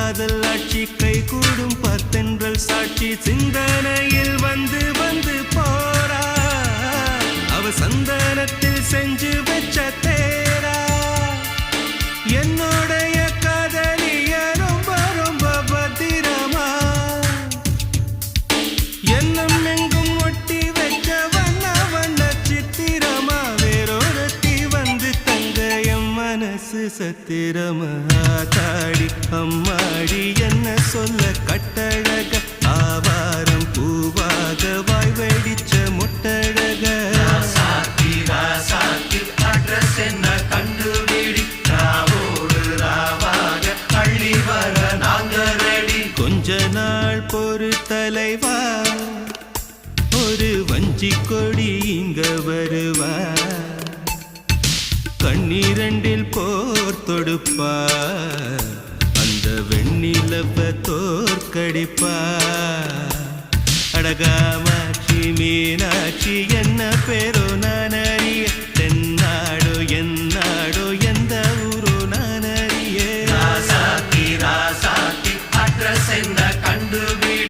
காதல் ஆட்சி கை கூடும் பத்தென்றல் சாட்சி சிந்தனையில் வந்து வந்து போறா அவ சந்தனத்தில் செஞ்சு வச்ச தேரா என்னோடைய காதலிய ரொம்ப ரொம்ப பத்திரமா என்னும் எங்கும் ஒட்டி வச்ச வண்ண வண்ண சித்திரமா வேறொருத்தி வந்து தங்க என் மனசு சத்திரமா தாடி அம்மாடி என்ன சொல்ல கட்டழக ஆவாரம் பூவாக வாய் வெடிச்ச முட்டழக அட்ரஸ் என்ன கண்டுபிடி ராவோடு ராவாக அள்ளி வர நாங்க ரெடி கொஞ்ச நாள் பொறு தலைவா ஒரு வஞ்சி கொடி இங்க வருவா கண்ணீரண்டில் போர் தொடுப்பா அந்த வெண்ணிலவ தோற்கடிப்பா அடகாமாட்சி மீனாட்சி என்ன பேரோ